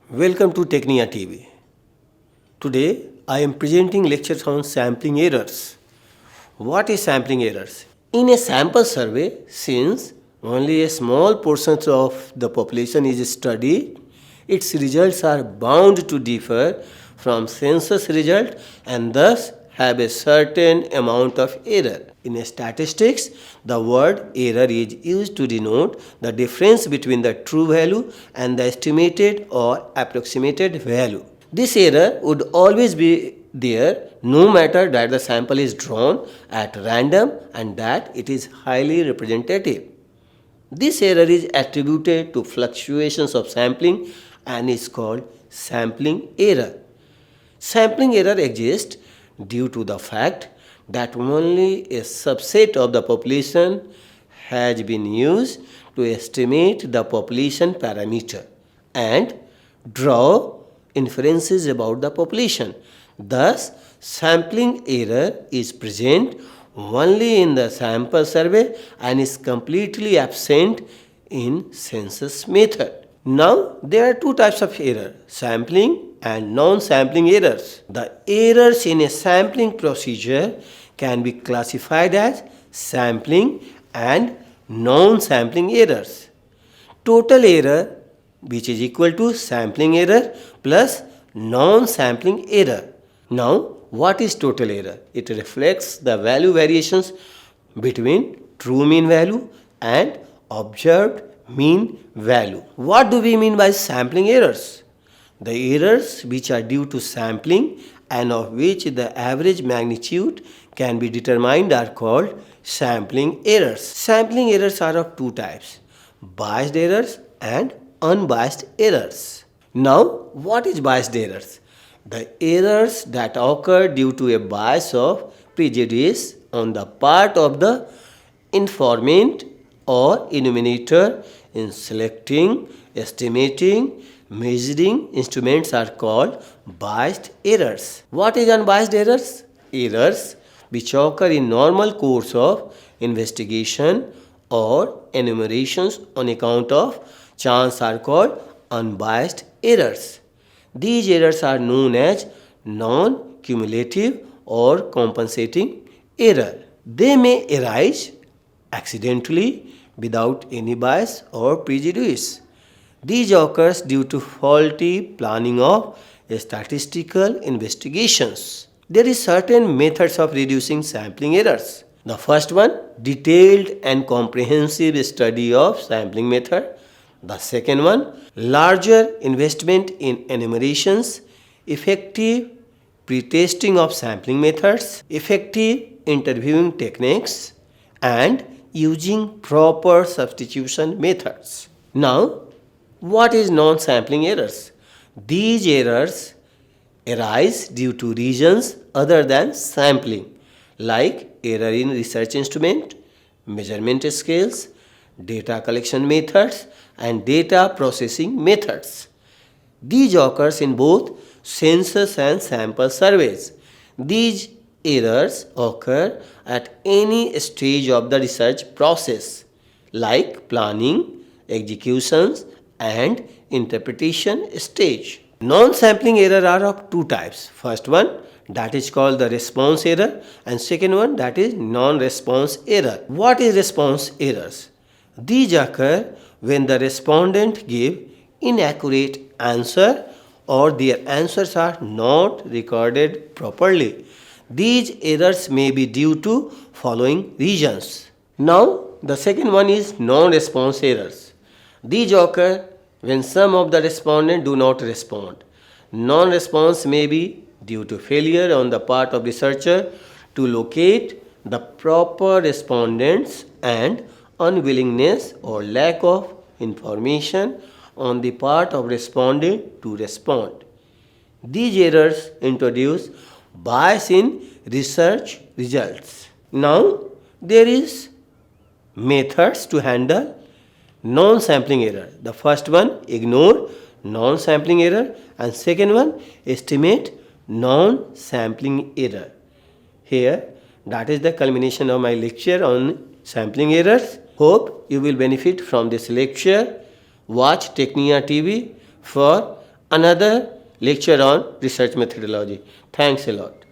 Welcome to Technia TV. Today I am presenting lectures on sampling errors. What is sampling errors? In a sample survey, since only a small portion of the population is studied, its results are bound to differ from census result and thus have a certain amount of error. In statistics, the word error is used to denote the difference between the true value and the estimated or approximated value. This error would always be there no matter that the sample is drawn at random and that it is highly representative. This error is attributed to fluctuations of sampling and is called sampling error. Sampling error exists due to the fact that only a subset of the population has been used to estimate the population parameter and draw inferences about the population. Thus, sampling error is present only in the sample survey and is completely absent in census method. Now, there are two types of error, sampling and non-sampling errors. The errors in a sampling procedure can be classified as sampling and non-sampling errors. Total error, which is equal to sampling error plus non-sampling error. Now, what is total error? It reflects the value variations between true mean value and observed mean value. What do we mean by sampling errors? The errors which are due to sampling and of which the average magnitude can be determined are called sampling errors. Sampling errors are of two types, biased errors and unbiased errors. Now, what is biased errors? The errors that occur due to a bias of prejudice on the part of the informant or illuminator in selecting, estimating, measuring instruments are called biased errors. What is unbiased errors? Errors which occur in normal course of investigation or enumerations on account of chance are called unbiased errors. These errors are known as non-cumulative or compensating error. They may arise accidentally without any bias or prejudice. These occurs due to faulty planning of statistical investigations. There is certain methods of reducing sampling errors. The first one, detailed and comprehensive study of sampling method. The second one, larger investment in enumerations, effective pre-testing of sampling methods, effective interviewing techniques, and using proper substitution methods. Now, what is non-sampling errors? These errors arise due to reasons other than sampling, like error in research instrument, measurement scales, data collection methods, and data processing methods. These occurs in both census and sample surveys. These errors occur at any stage of the research process, like planning, executions, and interpretation stage. Non-sampling error are of two types. First one, that is called the response error, and second one, that is non-response error. What is response errors? These occur when the respondent give inaccurate answer or their answers are not recorded properly. These errors may be due to following reasons. Now, the second one is non-response errors. These occur when some of the respondents do not respond. Non-response may be due to failure on the part of researcher to locate the proper respondents and unwillingness or lack of information on the part of respondent to respond. These errors introduce bias in research results. Now, there is methods to handle non-sampling error. The first one, ignore non-sampling error, and second one, estimate non-sampling error. Here, that is the culmination of my lecture on sampling errors. Hope you will benefit from this lecture. Watch Technia TV for another lecture on research methodology. Thanks a lot.